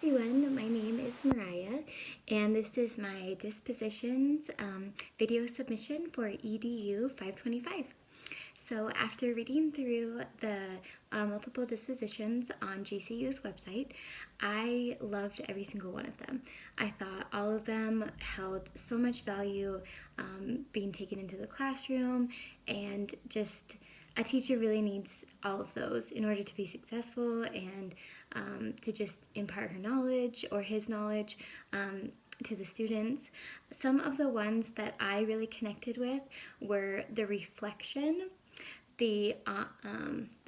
everyone, my name is Mariah, and this is my Dispositions video submission for EDU 525. So after reading through the multiple dispositions on GCU's website, I loved every single one of them. I thought all of them held so much value being taken into the classroom, and just a teacher really needs all of those in order to be successful and to just impart her knowledge or his knowledge to the students. Some of the ones that I really connected with were the reflection, the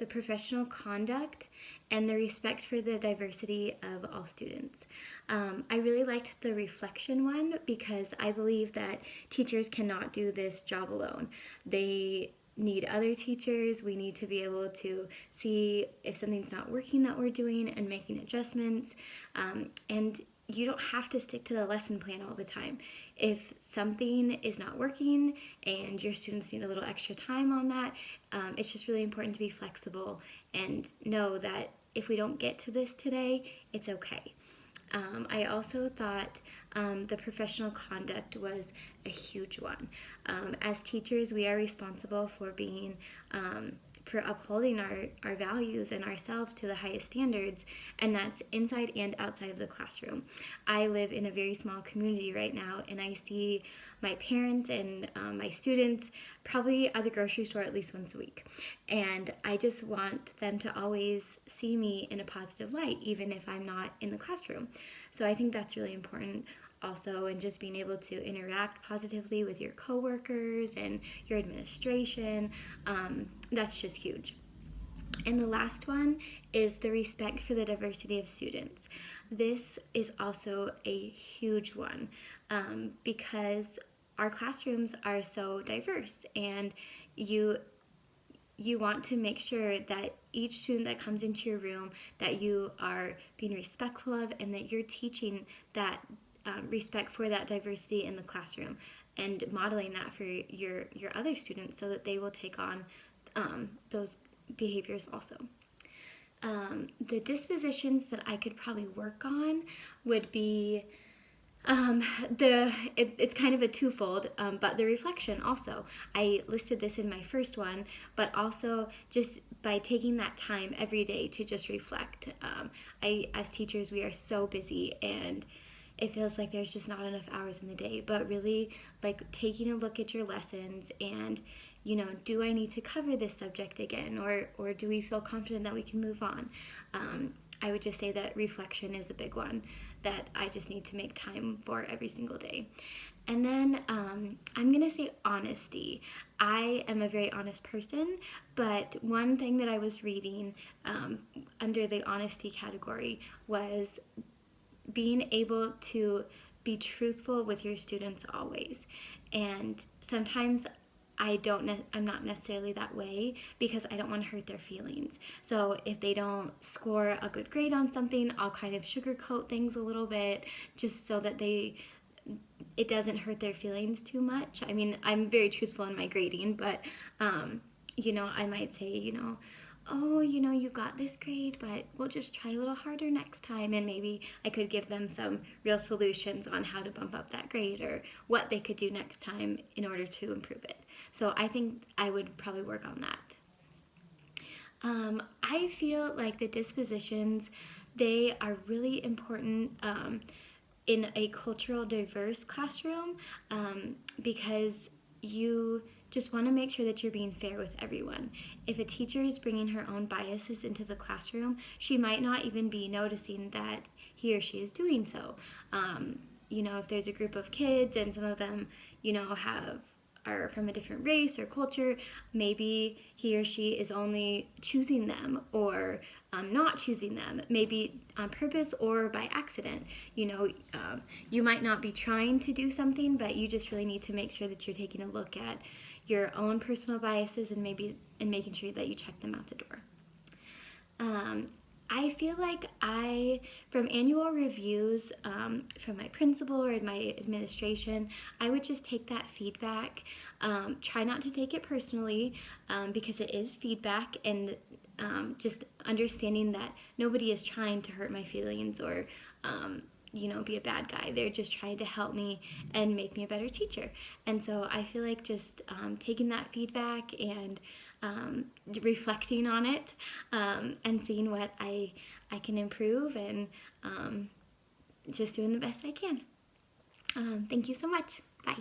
professional conduct, and the respect for the diversity of all students. I really liked the reflection one because I believe that teachers cannot do this job alone. They need other teachers. We need to be able to see if something's not working that we're doing and making adjustments. And you don't have to stick to the lesson plan all the time. If something is not working and your students need a little extra time on that, it's just really important to be flexible and know that if we don't get to this today, it's okay. I also thought the professional conduct was a huge one. As teachers, we are responsible for being for upholding our values and ourselves to the highest standards, and that's inside and outside of the classroom. I live in a very small community right now, and I see my parents and my students probably at the grocery store at least once a week. And I just want them to always see me in a positive light, even if I'm not in the classroom. So I think that's really important also, and just being able to interact positively with your coworkers and your administration, that's just huge. And the last one is the respect for the diversity of students. This is also a huge one because our classrooms are so diverse, and you want to make sure that each student that comes into your room, that you are being respectful of, and that you're teaching that respect for that diversity in the classroom and modeling that for your other students so that they will take on those behaviors also. The dispositions that I could probably work on would be it's kind of a twofold, but the reflection also. I listed this in my first one, but also just by taking that time every day to just reflect. As teachers, we are so busy, and it feels like there's just not enough hours in the day, but really like taking a look at your lessons and, do I need to cover this subject again, or do we feel confident that we can move on? I would just say that reflection is a big one that I just need to make time for every single day. And then I'm going to say honesty. I am a very honest person, but one thing that I was reading under the honesty category was being able to be truthful with your students always. And sometimes I'm not necessarily that way because I don't want to hurt their feelings. So if they don't score a good grade on something, I'll kind of sugarcoat things a little bit just so that it doesn't hurt their feelings too much. I mean, I'm very truthful in my grading, but I might say, oh, you got this grade, but we'll just try a little harder next time. And maybe I could give them some real solutions on how to bump up that grade or what they could do next time in order to improve it. So I think I would probably work on that. I feel like the dispositions, they are really important in a cultural diverse classroom because you just want to make sure that you're being fair with everyone. If a teacher is bringing her own biases into the classroom, she might not even be noticing that he or she is doing so. If there's a group of kids and some of them, are from a different race or culture, maybe he or she is only choosing them or not choosing them, maybe on purpose or by accident. You might not be trying to do something, but you just really need to make sure that you're taking a look at your own personal biases and making sure that you check them out the door. I feel like from annual reviews from my principal or my administration, I would just take that feedback. Try not to take it personally because it is feedback, and just understanding that nobody is trying to hurt my feelings or be a bad guy. They're just trying to help me and make me a better teacher. And so I feel like just taking that feedback and reflecting on it and seeing what I can improve and just doing the best I can. Thank you so much. Bye.